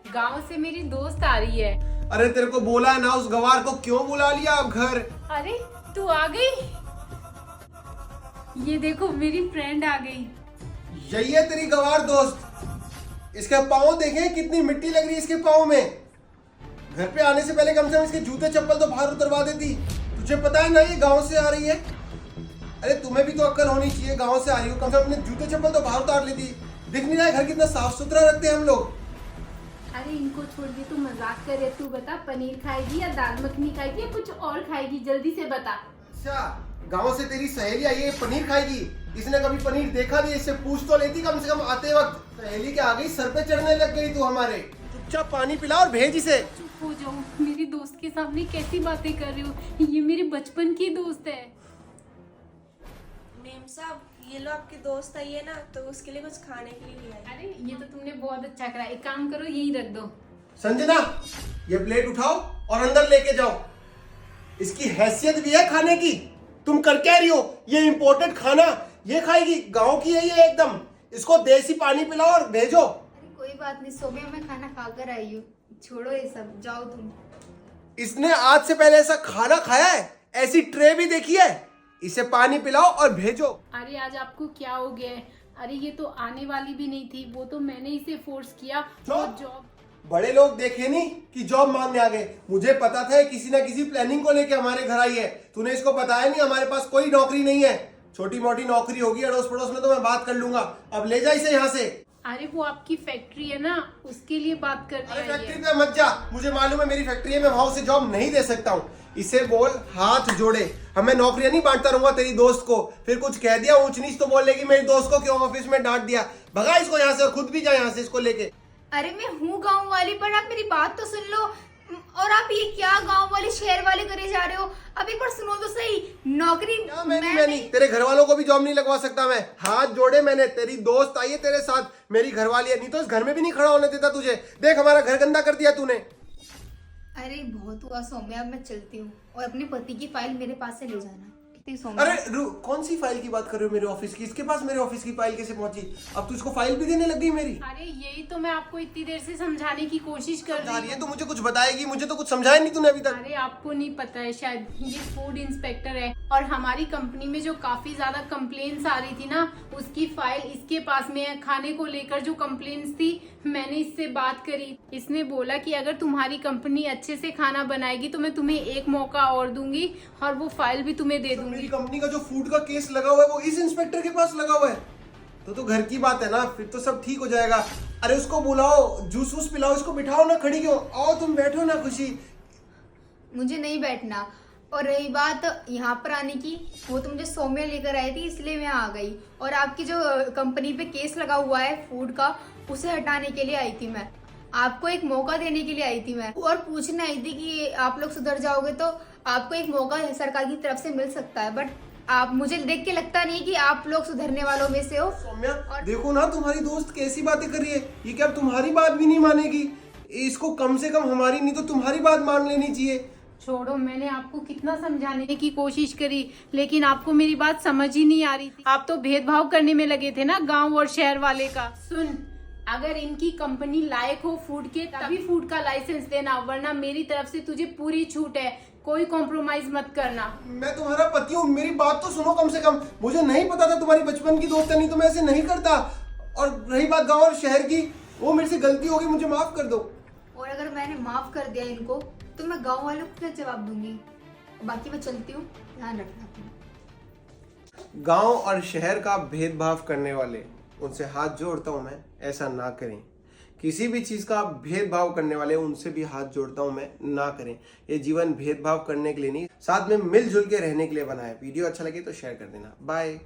गांव से मेरी दोस्त आ रही है। अरे तेरे को बोला है ना, उस गवार को क्यों बुला लिया अब घर? अरे तू आ गई। ये देखो मेरी फ्रेंड आ गई। यही है तेरी गवार दोस्त। इसके पाँव देखे कितनी मिट्टी लग रही है इसके पाँव में। घर पे आने से पहले कम से कम इसके जूते चप्पल तो बाहर उतरवा देती। तुझे पता है ना ये गांव से आ रही है। अरे तुम्हें भी तो अक्ल होनी चाहिए, गांव से आ रही हो, कम से कम अपने जूते चप्पल तो बाहर उतार लेती। दिख नहीं रहा है घर कितना साफ सुथरा रखते हैं हम लोग। अरे इनको छोड़ के तू मजाक कर रहे। तू बता, पनीर खाएगी या दाल मखनी खाएगी या कुछ और खाएगी? जल्दी से बता। अच्छा, गांव से तेरी सहेली आई है, पनीर खाएगी? इसने कभी पनीर देखा नहीं, इससे पूछ तो लेती कम से कम आते वक्त। सहेली के आ गई, सर पे चढ़ने लग गई तू हमारे। चुपचाप पानी पिला और भेज इसे। चुप हो जाओ। मेरी दोस्त के सामने कैसी बातें कर रही हो? ये मेरी बचपन की दोस्त है। मेम साहब, ये लो आपकी दोस्त आई है ना, तो उसके लिए कुछ खाने के लिए ले आई। अरे ये तो तुमने बहुत अच्छा करा। एक काम करो, यही रख दो। संजना, ये प्लेट उठाओ और अंदर लेके जाओ। इसकी हैसियत भी है खाने की। तुम कर क्या रही हो? ये इम्पोर्टेड खाना ये खाएगी? गांव की है ये एकदम। इसको देसी पानी पिलाओ और भेजो। अरे कोई बात नहीं सोम्या, मैं खाना खाकर आई हूँ, छोड़ो ये सब, जाओ तुम। इसने आज से पहले ऐसा खाना खाया है? ऐसी ट्रे भी देखी है? इसे पानी पिलाओ और भेजो। अरे आज आपको क्या हो गया है? अरे ये तो आने वाली भी नहीं थी, वो तो मैंने इसे फोर्स किया। जॉब बड़े लोग देखे नहीं कि जॉब मांगने आ गए। मुझे पता था किसी ना किसी प्लानिंग को लेके हमारे घर आई है। तूने इसको बताया नहीं हमारे पास कोई नौकरी नहीं है। छोटी मोटी नौकरी होगी अड़ोस पड़ोस में तो मैं बात कर लूंगा। अब ले जा इसे यहाँ से। अरे वो आपकी फैक्ट्री है ना, उसके लिए बात करने अरे आई है। फैक्ट्री पे मत जा, मुझे मालूम है मेरी फैक्ट्री है, मैं वहां उसे जॉब नहीं दे सकता हूँ। इसे बोल हाथ जोड़े। हमें नौकरियां नहीं बांटता रहूंगा तेरी दोस्त को। फिर कुछ कह दिया ऊंच नीच तो बोलेगी मेरी दोस्त को क्यों ऑफिस में डांट दिया। भगा इसको यहाँ से और खुद भी जा यहाँ से इसको लेके। अरे मैं हूँ गांव वाली, पर आप मेरी बात तो सुन लो। और आप ये क्या गांव वाले शहर वाले करे जा रहे हो? अब एक बार सुनो तो सही। नौकरी मैं नहीं, तेरे घर वालों को भी जॉब नहीं लगवा सकता मैं। हाथ जोड़े मैंने। तेरी दोस्त आई है तेरे साथ, मेरी घरवाली है, नहीं तो इस घर में भी नहीं खड़ा होने देता तुझे। देख हमारा घर गंदा कर दिया तूने। अरे बहुत हुआ सोम्या, अब मैं चलती हूँ। और अपने पति की फाइल मेरे पास से ले जाना। ठीक है सोम्या? अरे कौन सी फाइल की बात कर रहे हो? मेरे ऑफिस की? इसके पास मेरे ऑफिस की फाइल कैसे पहुंची? अब तू इसको फाइल भी देने लग गई मेरी। अरे यही तो मैं आपको इतनी देर से समझाने की कोशिश कर रही ये हूँ। तो मुझे कुछ बताएगी, मुझे तो कुछ समझाया नहीं तूने अभी तक। अरे आपको नहीं पता है शायद, ये फूड इंस्पेक्टर है और हमारी कंपनी में जो काफी ज्यादा कंप्लेंट्स आ रही थी ना, उसकी फाइल इसके पास में है। खाने को लेकर जो कंप्लेंट्स थी, मैंने इससे बात करी। इसने बोला कि अगर तुम्हारी कंपनी अच्छे से खाना बनाएगी तो मैं तुम्हें एक मौका और दूंगी और वो फाइल भी तुम्हें दे दूंगी। मेरी कंपनी का जो फूड का केस लगा हुआ है वो इस इंस्पेक्टर के पास लगा हुआ है। तो घर की बात है ना, फिर तो सब ठीक हो जाएगा। अरे उसको बुलाओ, जूस वूस पिलाओ, इसको बिठाओ ना, खड़ी क्यों? आओ तुम बैठो ना खुशी। मुझे नहीं बैठना। और रही बात यहाँ पर आने की, वो तो मुझे सोम्या लेकर आई थी, इसलिए मैं आ गई। और आपकी जो कंपनी पे केस लगा हुआ है फूड का, उसे हटाने के लिए आई थी मैं। आपको एक मौका देने के लिए आई थी मैं, और पूछने आई थी कि आप लोग सुधर जाओगे तो आपको एक मौका सरकार की तरफ से मिल सकता है। बट आप, मुझे देख के लगता नहीं कि आप लोग सुधरने वालों में से हो। सौम्या, देखो ना तुम्हारी दोस्त कैसी बातें कर रही है। ये क्या तुम्हारी बात भी नहीं मानेगी? इसको कम से कम हमारी नहीं तो तुम्हारी बात मान लेनी चाहिए। छोड़ो, मैंने आपको कितना समझाने की कोशिश करी, लेकिन आपको मेरी बात समझ ही नहीं आ रही थी। आप तो भेदभाव करने में लगे थे ना गांव और शहर वाले का। सुन, अगर इनकी कंपनी लायक हो फूड के तभी फूड का लाइसेंस देना, वरना मेरी तरफ से तुझे पूरी छूट है। कोई कॉम्प्रोमाइज मत करना। मैं तुम्हारा पति हूँ, मेरी बात तो सुनो कम से कम। मुझे नहीं पता था तुम्हारी बचपन की दोस्त है, नहीं तो मैं ऐसे नहीं करता। और रही बात गांव और शहर की, वो मेरे से गलती होगी, मुझे माफ कर दो। और अगर मैंने माफ कर दिया इनको, तो मैं गांव वालों को क्या जवाब दूंगी? बाकी मैं चलती हूँ, ध्यान रखना अपना। गांव और शहर का भेदभाव करने वाले, उनसे हाथ जोड़ता हूं मैं, ऐसा ना करें। किसी भी चीज का भेदभाव करने वाले, उनसे भी हाथ जोड़ता हूं मैं, ना करें। ये जीवन भेदभाव करने के लिए नहीं, साथ में मिलजुल के रहने के लिए बना है। वीडियो अच्छा लगे तो शेयर कर देना। बाय।